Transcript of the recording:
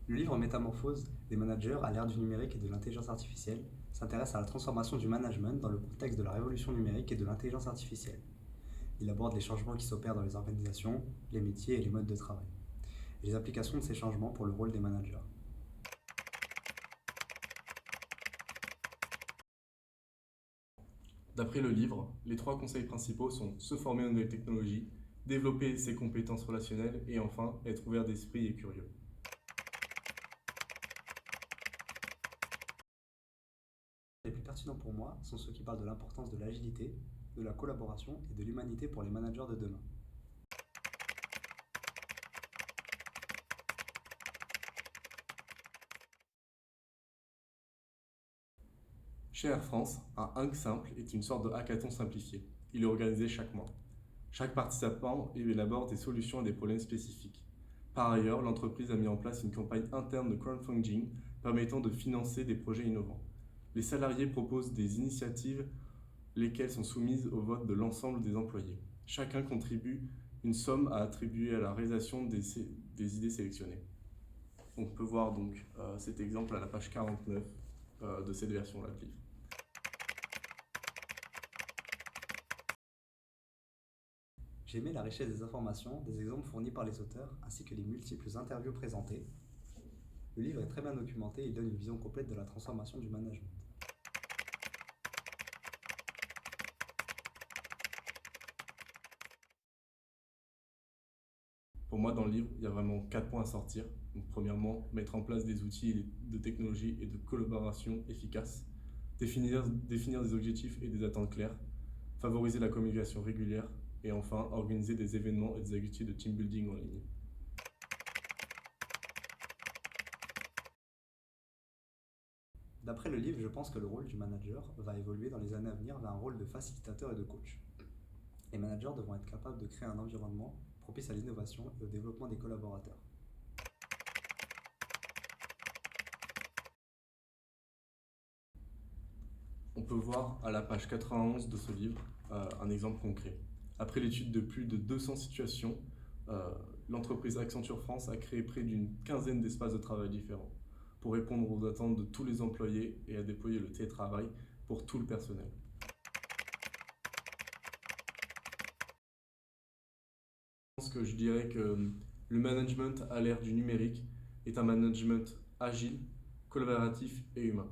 Le livre Métamorphose des managers à l'ère du numérique et de l'intelligence artificielle s'intéresse à la transformation du management dans le contexte de la révolution numérique et de l'intelligence artificielle. Il aborde les changements qui s'opèrent dans les organisations, les métiers et les modes de travail, et les applications de ces changements pour le rôle des managers. D'après le livre, les trois conseils principaux sont se former aux nouvelles technologies, développer ses compétences relationnelles et enfin être ouvert d'esprit et curieux. Les plus pertinents pour moi sont ceux qui parlent de l'importance de l'agilité, de la collaboration et de l'humanité pour les managers de demain. Chez Air France, un hack simple est une sorte de hackathon simplifié. Il est organisé chaque mois. Chaque participant élabore des solutions à des problèmes spécifiques. Par ailleurs, l'entreprise a mis en place une campagne interne de crowdfunding permettant de financer des projets innovants. Les salariés proposent des initiatives lesquelles sont soumises au vote de l'ensemble des employés. Chacun contribue une somme à attribuer à la réalisation des idées sélectionnées. On peut voir donc cet exemple à la page 49 de cette version-là de livre. J'ai aimé la richesse des informations, des exemples fournis par les auteurs, ainsi que les multiples interviews présentées. Le livre est très bien documenté et il donne une vision complète de la transformation du management. Pour moi, dans le livre, il y a vraiment 4 points à sortir. Donc, premièrement, mettre en place des outils de technologie et de collaboration efficaces, définir des objectifs et des attentes claires, favoriser la communication régulière et enfin, organiser des événements et des activités de team building en ligne. D'après le livre, je pense que le rôle du manager va évoluer dans les années à venir vers un rôle de facilitateur et de coach. Les managers devront être capables de créer un environnement propice à l'innovation et au développement des collaborateurs. On peut voir à la page 91 de ce livre un exemple concret. Après l'étude de plus de 200 situations, euh, l'entreprise Accenture France a créé près d'une quinzaine d'espaces de travail différents pour répondre aux attentes de tous les employés et à déployer le télétravail pour tout le personnel. Je pense que je dirais que le management à l'ère du numérique est un management agile, collaboratif et humain.